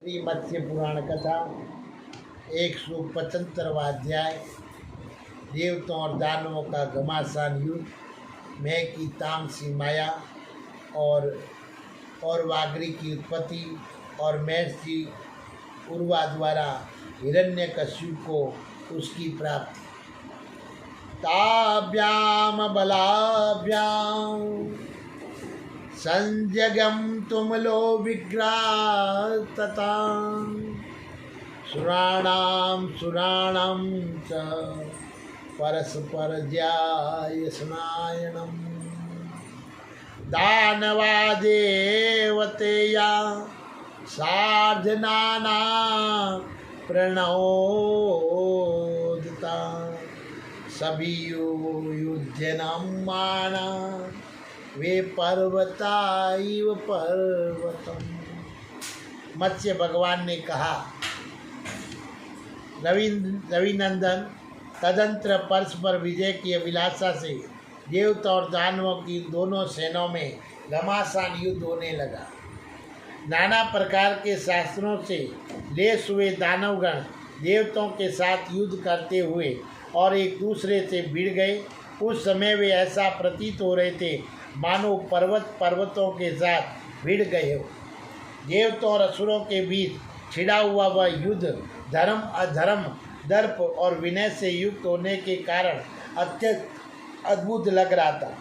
श्री मत्स्य पुराण कथा 175वां अध्याय। देवताओं और दानवों का घमासान युद्ध, मैं की तामसी माया और वागरी की उत्पत्ति और महर्षि उर्वा द्वारा हिरण्यकश्यप को उसकी प्राप्ति। ताभ्याम बलाभ्याम संजगम तुमलो विग्रहतता सुराणाम च परस्पर ज्यायस्नायनम दानवा देवतेया सार्धनाना प्रणोदिता सभी युध्यनम माना वे पर्वता इव पर्वतम। मत्स्य भगवान ने कहा, रविनंदन, तदंतर परस्पर विजय की अभिलाषा से देवता और दानवों की दोनों सेनाओं में घमासान युद्ध होने लगा। नाना प्रकार के शास्त्रों से लेस हुए दानवगण देवताओं के साथ युद्ध करते हुए और एक दूसरे से भिड़ गए। उस समय वे ऐसा प्रतीत हो रहे थे मानो पर्वतों के साथ भिड़ गए हो। देवताओं और असुरों के बीच छिड़ा हुआ वह युद्ध धर्म अधर्म, दर्प और विनय से युक्त होने के कारण अत्यंत अद्भुत लग रहा था।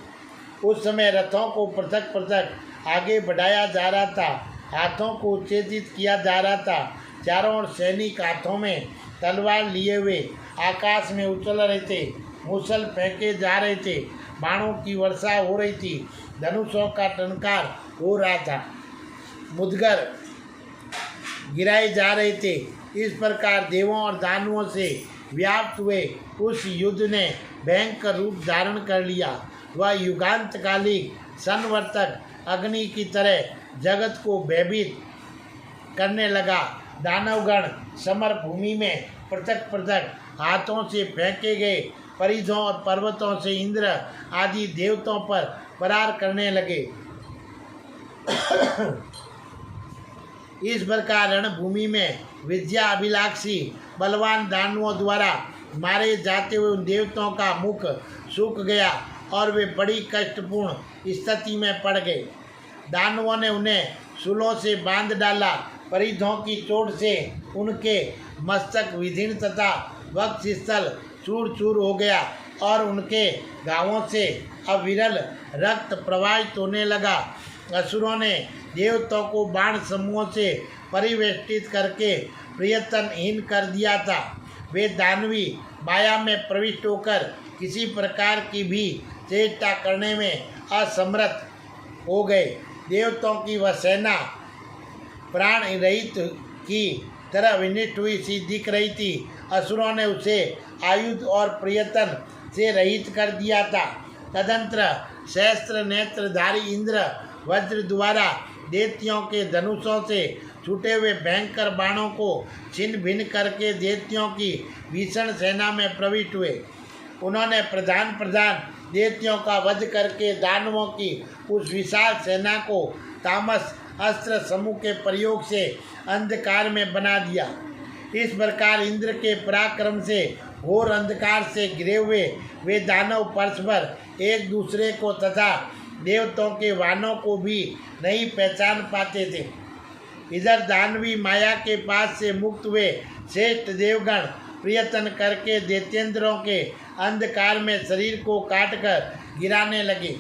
उस समय रथों को पृथक पृथक आगे बढ़ाया जा रहा था, हाथों को उत्तेजित किया जा रहा था। चारों ओर सैनिक हाथों में तलवार लिए हुए आकाश में उछल रहे थे, मुसल फेंके जा रहे थे, बाणों की वर्षा हो रही थी, धनुषों का टंकार हो रहा था, मुद्गर गिराए जा रहे थे। इस प्रकार देवों और दानवों से व्याप्त हुए उस युद्ध ने भयंकर रूप धारण कर लिया। वह युगांतकालिक संवर्तक अग्नि की तरह जगत को भयभीत करने लगा। दानवगण समर भूमि में पृथक पृथक हाथों से फेंके गए परिधों और पर्वतों से इंद्र आदि देवताओं पर प्रहार करने लगे। इस प्रकार रणभूमि में विद्या अभिलाषी बलवान दानवों द्वारा मारे जाते हुए उन देवताओं का मुख सूख गया और वे बड़ी कष्टपूर्ण स्थिति में पड़ गए। दानवों ने उन्हें शूलों से बांध डाला, परिधों की चोट से उनके मस्तक विदीर्ण तथा वक्षस्थल चूर चूर हो गया और उनके घावों से अविरल रक्त प्रवाहित होने लगा। असुरों ने देवताओं को बाण समूहों से परिवेष्टित करके प्रयत्नहीन कर दिया था। वे दानवी माया में प्रविष्ट होकर किसी प्रकार की भी चेष्टा करने में असमर्थ हो गए। देवताओं की वह सेना प्राण रहित की तरह विनिष्ट हुई सी दिख रही थी। असुरों ने उसे आयुध और प्रयत्न से रहित कर दिया था। तदंतर सहस्त्र नेत्रधारी इंद्र वज्र द्वारा दैत्यों के धनुषों से छूटे हुए भयंकर बाणों को छिन्न भिन्न करके दैत्यों की भीषण सेना में प्रविष्ट हुए। उन्होंने प्रधान दैत्यों का वध करके दानवों की उस विशाल सेना को तामस अस्त्र समूह के प्रयोग से अंधकार में बना दिया। इस प्रकार इंद्र के पराक्रम से घोर अंधकार से घिरे हुए वे दानव परस्पर एक दूसरे को तथा देवताओं के वाहनों को भी नहीं पहचान पाते थे। इधर दानवी माया के पास से मुक्त हुए श्रेष्ठ देवगण प्रयत्न करके दैत्येंद्रों के अंधकार में शरीर को काटकर गिराने लगे।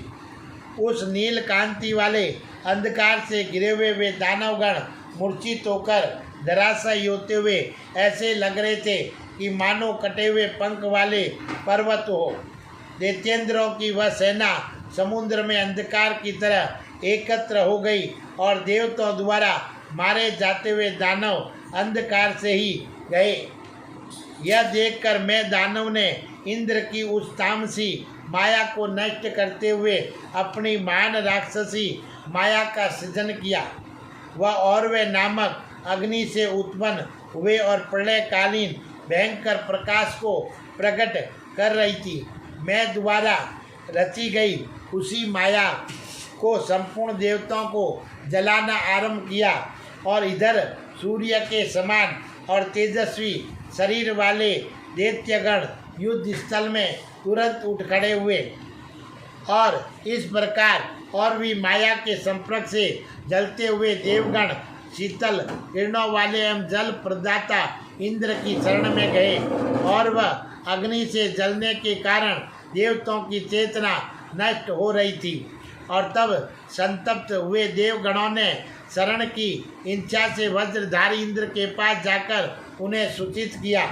उस नील कांति वाले अंधकार से घिरे हुए वे दानवगण मूर्छित होकर धराशायी होते हुए ऐसे लग रहे थे कि मानो कटे हुए पंख वाले पर्वत हो। दैत्येंद्रों की वह सेना समुद्र में अंधकार की तरह एकत्र हो गई और देवताओं द्वारा मारे जाते हुए दानव अंधकार से ही गए। यह देखकर मैं दानव ने इंद्र की उस तामसी माया को नष्ट करते हुए अपनी महान राक्षसी माया का सृजन किया। वह और वे नामक अग्नि से उत्पन्न हुए और प्रलयकालीन भयंकर प्रकाश को प्रकट कर रही थी। मैं द्वारा रची गई उसी माया को संपूर्ण देवताओं को जलाना आरंभ किया और इधर सूर्य के समान और तेजस्वी शरीर वाले दैत्यगण युद्ध स्थल में तुरंत उठ खड़े हुए और इस प्रकार और भी माया के संपर्क से जलते हुए देवगण शीतल किरणों वाले एवं जल प्रदाता इंद्र की शरण में गए और वह अग्नि से जलने के कारण देवताओं की चेतना नष्ट हो रही थी और तब संतप्त हुए देवगणों ने शरण की इच्छा से वज्रधारी इंद्र के पास जाकर उन्हें सूचित किया।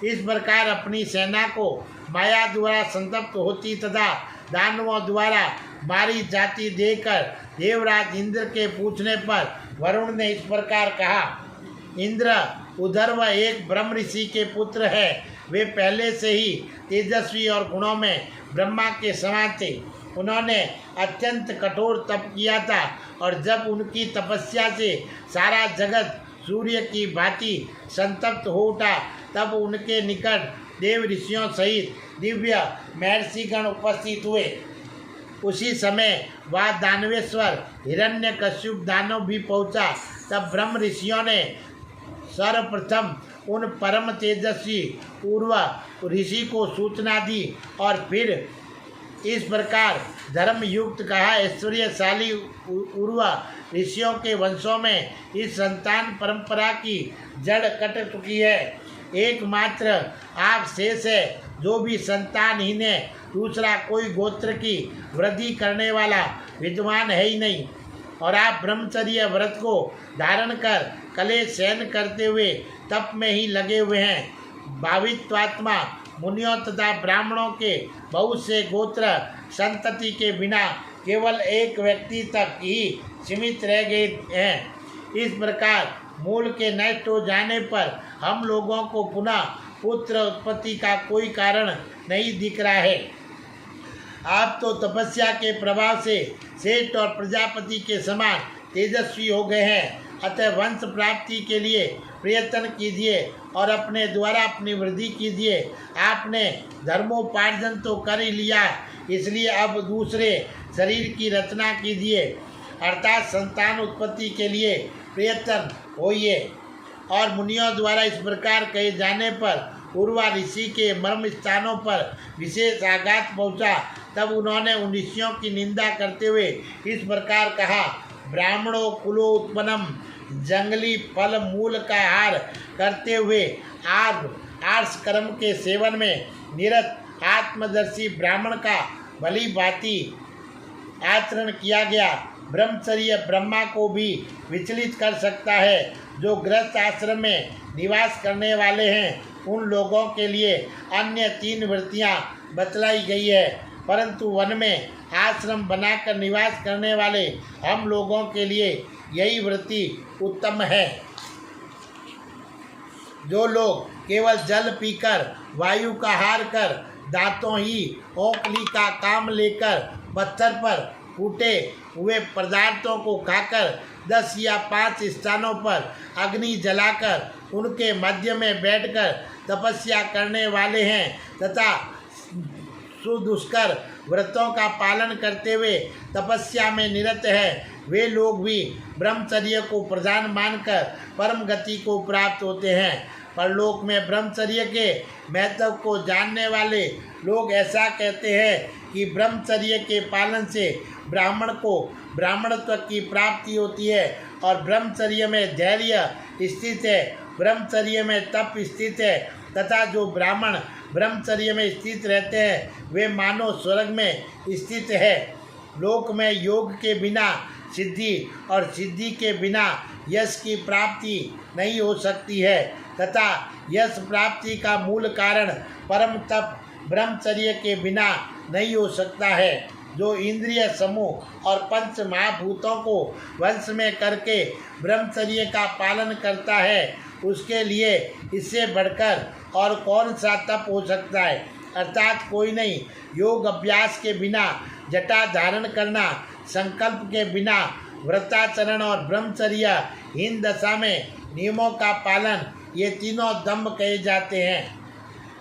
इस प्रकार अपनी सेना को माया द्वारा संतप्त होती तथा दानवों द्वारा मारी जाती देखकर देवराज इंद्र के पूछने पर वरुण ने इस प्रकार कहा, इंद्र उधर वह एक ब्रह्म ऋषि के पुत्र है। वे पहले से ही तेजस्वी और गुणों में ब्रह्मा के समान थे। उन्होंने अत्यंत कठोर तप किया था और जब उनकी तपस्या से सारा जगत सूर्य की भांति संतप्त हो उठा तब उनके निकट देव ऋषियों सहित दिव्य महर्षिगण उपस्थित हुए। उसी समय वह दानवेश्वर हिरण्यकश्यप दानव भी पहुंचा। तब ब्रह्म ऋषियों ने सर्वप्रथम उन परम तेजस्वी पूर्व ऋषि को सूचना दी और फिर इस प्रकार धर्म युक्त कहा, ऐश्वर्यशाली उर्व ऋषियों के वंशों में इस संतान परंपरा की जड़ कट चुकी है। एकमात्र आप शेष है जो भी संतानहीन है। दूसरा कोई गोत्र की वृद्धि करने वाला विद्वान है ही नहीं। और आप ब्रह्मचर्य व्रत को धारण कर कले शयन करते हुए तप में ही लगे हुए हैं। भावित्वात्मा मुनियों तथा ब्राह्मणों के बहुत से गोत्र संतति के बिना केवल एक व्यक्ति तक ही सीमित रह गए हैं। इस प्रकार मूल के नष्ट हो जाने पर हम लोगों को पुनः पुत्र उत्पत्ति का कोई कारण नहीं दिख रहा है। आप तो तपस्या के प्रभाव से श्रेष्ठ और प्रजापति के समान तेजस्वी हो गए हैं। अतः वंश प्राप्ति के लिए प्रयत्न कीजिए और अपने द्वारा अपनी वृद्धि कीजिए। आपने धर्मोपार्जन तो कर ही लिया, इसलिए अब दूसरे शरीर की रचना कीजिए, अर्थात संतान उत्पत्ति के लिए प्रयत्न होइए। और मुनियों द्वारा इस प्रकार कहे जाने पर उर्वा ऋषि के मर्म स्थानों पर विशेष आघात पहुंचा। तब उन्होंने उन ऋषियों की निंदा करते हुए इस प्रकार कहा, ब्राह्मणों कुलो उत्पन्नम जंगली फल मूल का आहार करते हुए आर्ष कर्म के सेवन में निरत आत्मदर्शी ब्राह्मण का भली भांति आचरण किया गया। ब्रह्मचर्य ब्रह्मा को भी विचलित कर सकता है। जो गृहस्थ आश्रम में निवास करने वाले हैं उन लोगों के लिए अन्य 3 वृत्तियां बतलाई गई है, परंतु वन में आश्रम बनाकर निवास करने वाले हम लोगों के लिए यही वृत्ति उत्तम है। जो लोग केवल जल पीकर वायु का हार कर दांतों ही ओंकली का काम लेकर पत्थर पर फूटे हुए पदार्थों को खाकर 10 या 5 स्थानों पर अग्नि जलाकर उनके मध्य में बैठकर तपस्या करने वाले हैं तथा सुदुष्कर व्रतों का पालन करते हुए तपस्या में निरत है, वे लोग भी ब्रह्मचर्य को प्रधान मानकर परम गति को प्राप्त होते हैं। परलोक में ब्रह्मचर्य के महत्व को जानने वाले लोग ऐसा कहते हैं कि ब्रह्मचर्य के पालन से ब्राह्मण को ब्राह्मणत्व की प्राप्ति होती है और ब्रह्मचर्य में धैर्य स्थित है, ब्रह्मचर्य में तप स्थित है तथा जो ब्राह्मण ब्रह्मचर्य में स्थित रहते हैं वे मानो स्वर्ग में स्थित है। लोक में योग के बिना सिद्धि और सिद्धि के बिना यश की प्राप्ति नहीं हो सकती है तथा यश प्राप्ति का मूल कारण परम तप ब्रह्मचर्य के बिना नहीं हो सकता है। जो इंद्रिय समूह और पंच महाभूतों को वश में करके ब्रह्मचर्य का पालन करता है उसके लिए इससे बढ़कर और कौन सा तप हो सकता है। अर्थात कोई नहीं। योग अभ्यास के बिना जटा धारण करना, संकल्प के बिना व्रताचरण और ब्रह्मचर्य हीन दशा में नियमों का पालन, ये तीनों दम्भ कहे जाते हैं।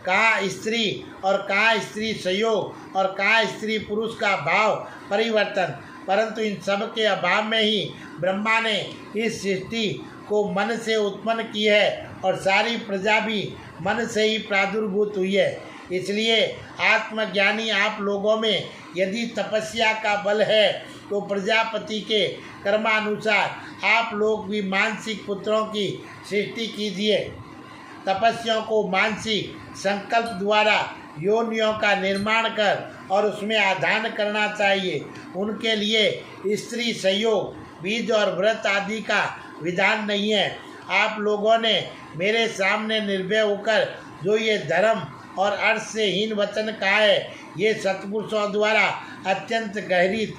कहाँ स्त्री और कहाँ स्त्री संयोग और कहाँ स्त्री पुरुष का भाव परिवर्तन, परंतु इन सब के अभाव में ही ब्रह्मा ने इस सृष्टि को मन से उत्पन्न की है और सारी प्रजा भी मन से ही प्रादुर्भूत हुई है। इसलिए आत्मज्ञानी आप लोगों में यदि तपस्या का बल है तो प्रजापति के कर्मानुसार आप लोग भी मानसिक पुत्रों की सृष्टि कीजिए। तपस्वियों को मानसिक संकल्प द्वारा योनियों का निर्माण कर और उसमें आधान करना चाहिए। उनके लिए स्त्री संयोग, बीज और व्रत आदि का विधान नहीं है। आप लोगों ने मेरे सामने निर्भय होकर जो ये धर्म और अर्थ से हीन वचन कहा है, ये सत्पुरुषों द्वारा अत्यंत गहरी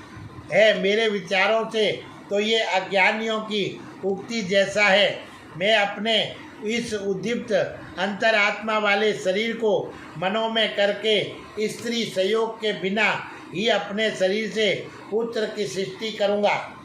है। मेरे विचारों से तो ये अज्ञानियों की उक्ति जैसा है। मैं अपने इस उद्दीप्त अंतरात्मा वाले शरीर को मनोमय करके स्त्री संयोग के बिना ही अपने शरीर से पुत्र की सृष्टि करूँगा।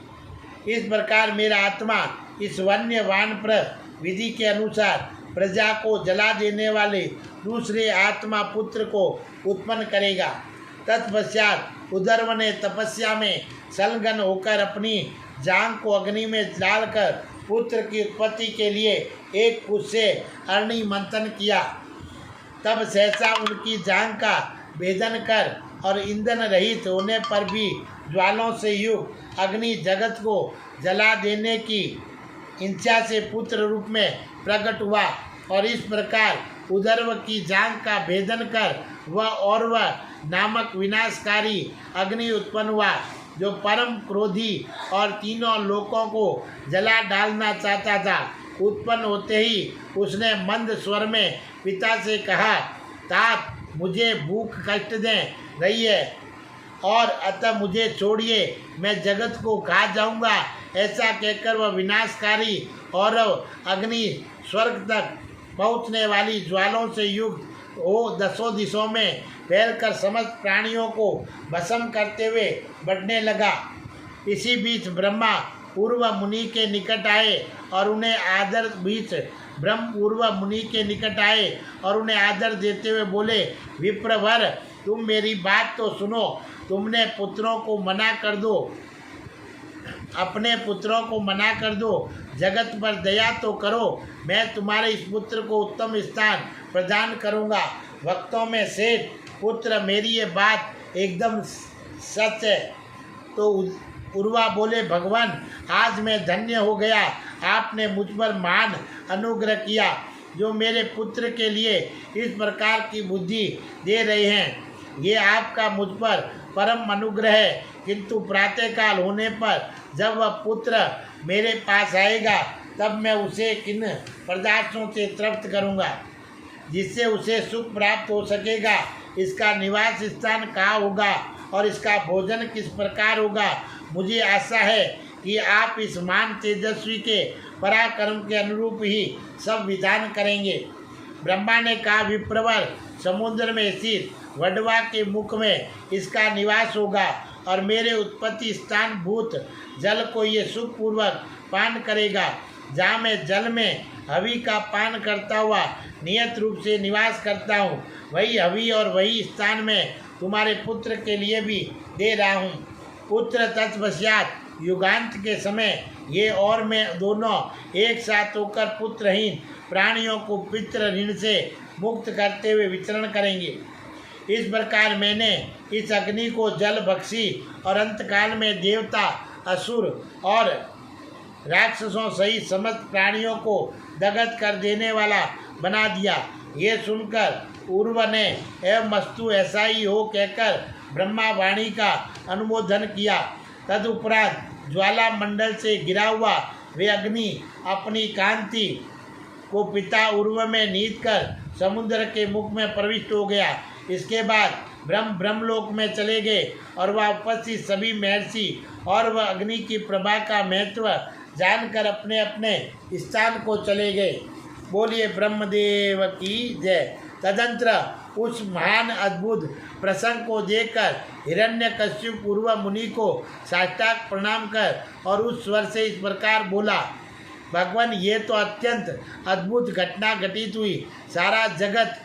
इस प्रकार मेरा आत्मा इस वन्य वानप्रस्थ विधि के अनुसार प्रजा को जला देने वाले दूसरे आत्मा पुत्र को उत्पन्न करेगा। तत्पश्चात उदर्व ने तपस्या में संलग्न होकर अपनी जांघ को अग्नि में डालकर पुत्र की उत्पत्ति के लिए एक कुश से अग्नि मंथन किया। तब सहसा उनकी जांघ का भेदन कर और ईंधन रहित होने पर भी ज्वालों से युक्त अग्नि जगत को जला देने की इच्छा से पुत्र रूप में प्रकट हुआ और इस प्रकार उदर्व की जांघ का भेदन कर वह और वह नामक विनाशकारी अग्नि उत्पन्न हुआ, जो परम क्रोधी और तीनों लोकों को जला डालना चाहता था। उत्पन्न होते ही उसने मंद स्वर में पिता से कहा, तात मुझे भूख कष्ट दे रही है और अतः मुझे छोड़िए, मैं जगत को खा जाऊंगा। ऐसा कहकर वह विनाशकारी और अग्नि स्वर्ग तक पहुँचने वाली ज्वालों से युक्त हो दसों दिशों में फैलकर समस्त प्राणियों को भस्म करते हुए बढ़ने लगा। इसी बीच ब्रह्मा पूर्व मुनि के निकट आए और उन्हें आदर देते हुए बोले, विप्रवर तुम मेरी बात तो सुनो, तुमने पुत्रों को मना कर दो, अपने पुत्रों को मना कर दो, जगत पर दया तो करो। मैं तुम्हारे इस पुत्र को उत्तम स्थान प्रदान करूंगा। भक्तों में श्रेष्ठ पुत्र, मेरी ये बात एकदम सच है। तो उर्वा बोले, भगवान आज मैं धन्य हो गया, आपने मुझ पर महान अनुग्रह किया, जो मेरे पुत्र के लिए इस प्रकार की बुद्धि दे रहे हैं। ये आपका मुझ पर परम अनुग्रह है, किंतु प्रातःकाल होने पर जब वह पुत्र मेरे पास आएगा तब मैं उसे किन पदार्थों से तृप्त करूंगा जिससे उसे सुख प्राप्त हो सकेगा। इसका निवास स्थान कहाँ होगा और इसका भोजन किस प्रकार होगा। मुझे आशा है कि आप इस मान तेजस्वी के पराक्रम के अनुरूप ही सब विधान करेंगे। ब्रह्मा ने कहा, विप्रवर समुद्र में स्थित वडवा के मुख में इसका निवास होगा और मेरे उत्पत्ति स्थान भूत जल को ये सुखपूर्वक पान करेगा। जहाँ मैं जल में हवि का पान करता हुआ नियत रूप से निवास करता हूँ, वही हवि और वही स्थान में तुम्हारे पुत्र के लिए भी दे रहा हूँ। पुत्र तत्पश्चात युगांत के समय ये और मैं दोनों एक साथ होकर पुत्रहीन प्राणियों को पितृ ऋण से मुक्त करते हुए विचरण करेंगे। इस प्रकार मैंने इस अग्नि को जल भक्षी और अंतकाल में देवता, असुर और राक्षसों सहित समस्त प्राणियों को दग्ध कर देने वाला बना दिया। ये सुनकर उर्व ने एवं मस्तु ऐसा ही हो कहकर ब्रह्मा वाणी का अनुमोदन किया। तदुपरांत ज्वाला मंडल से गिरा हुआ वे अग्नि अपनी कांति को पिता उर्व में नीत कर समुद्र के मुख में प्रविष्ट हो गया। इसके बाद ब्रह्मलोक में चले गए और वह उपस्थित सभी महर्षि और वह अग्नि की प्रभा का महत्व जानकर अपने अपने स्थान को चले गए। बोलिए ब्रह्मदेव की जय। तदंतर उस महान अद्भुत प्रसंग को देखकर हिरण्यकश्यप पूर्व मुनि को साष्टांग प्रणाम कर और उस स्वर से इस प्रकार बोला, भगवान ये तो अत्यंत अद्भुत घटना घटित हुई, सारा जगत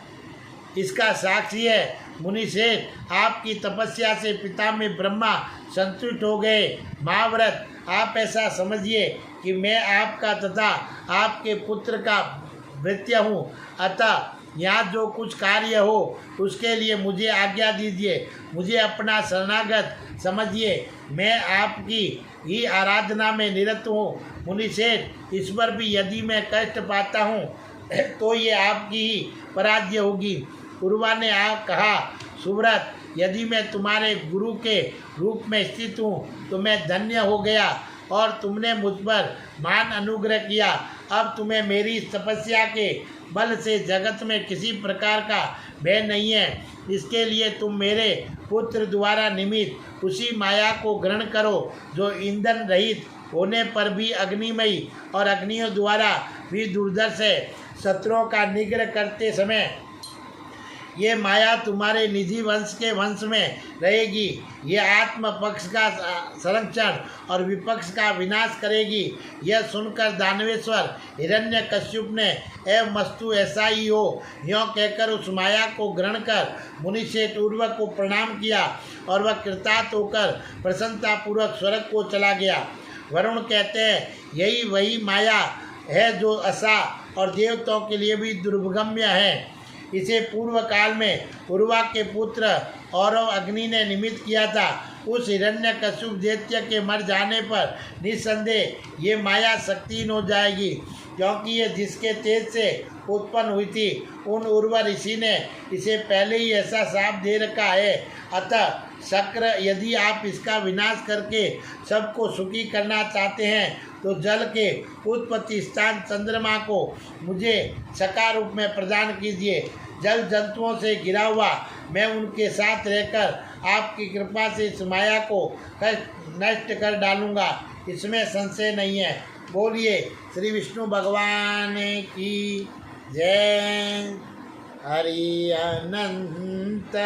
इसका साक्षी है। मुनि श्रेष्ठ, आपकी तपस्या से पिता में ब्रह्मा संतुष्ट हो गए। महाव्रत, आप ऐसा समझिए कि मैं आपका तथा आपके पुत्र का भृत्य हूँ, अतः यहाँ जो कुछ कार्य हो उसके लिए मुझे आज्ञा दीजिए। मुझे अपना शरणागत समझिए, मैं आपकी ही आराधना में निरत हूँ। मुनिश्रेष्ठ, इस पर भी यदि मैं कष्ट पाता हूँ तो ये आपकी ही पराजय होगी। उर्वा ने कहा, सुव्रत, यदि मैं तुम्हारे गुरु के रूप में स्थित हूँ तो मैं धन्य हो गया और तुमने मुझ पर महान अनुग्रह किया। अब तुम्हें मेरी तपस्या के बल से जगत में किसी प्रकार का भय नहीं है। इसके लिए तुम मेरे पुत्र द्वारा निमित्त उसी माया को ग्रहण करो जो ईंधन रहित होने पर भी अग्निमयी और अग्नियों द्वारा भी दुर्धर्ष है। शत्रुओं का निग्रह करते समय ये माया तुम्हारे निजी वंश के वंश में रहेगी। ये आत्म पक्ष का संरक्षण और विपक्ष का विनाश करेगी। यह सुनकर दानवेश्वर हिरण्यकश्यप ने एवं मस्तु ऐसा ही हो यों कहकर उस माया को ग्रहण कर मुनिश्रेष्ठ उर्वा को प्रणाम किया और वह कृतार्थ होकर प्रसन्नतापूर्वक स्वर्ग को चला गया। वरुण कहते हैं, यही वही माया है जो असुर और देवताओं के लिए भी दुर्गम्य है। इसे पूर्व काल में उर्वा के पुत्र औरव अग्नि ने निमित्त किया था। उस हिरण्यकश्यप दैत्य के मर जाने पर निस्संदेह ये माया शक्तिहीन हो जाएगी, क्योंकि ये जिसके तेज से उत्पन्न हुई थी उन उर्वा ऋषि ने इसे पहले ही ऐसा शाप दे रखा है। अतः शक्र, यदि आप इसका विनाश करके सबको सुखी करना चाहते हैं तो जल के उत्पत्ति स्थान चंद्रमा को मुझे सका रूप में प्रदान कीजिए। जल जंतुओं से घिरा हुआ मैं उनके साथ रहकर आपकी कृपा से इस माया को नष्ट कर डालूंगा, इसमें संशय नहीं है। बोलिए श्री विष्णु भगवान की जय। हरि अनंत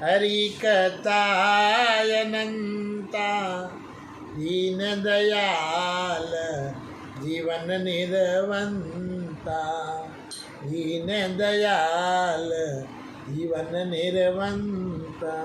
हरि कथाय अनंता, दीन दयाल जीवन निर्वंता, दीन दयाल जीवन निर्वंता।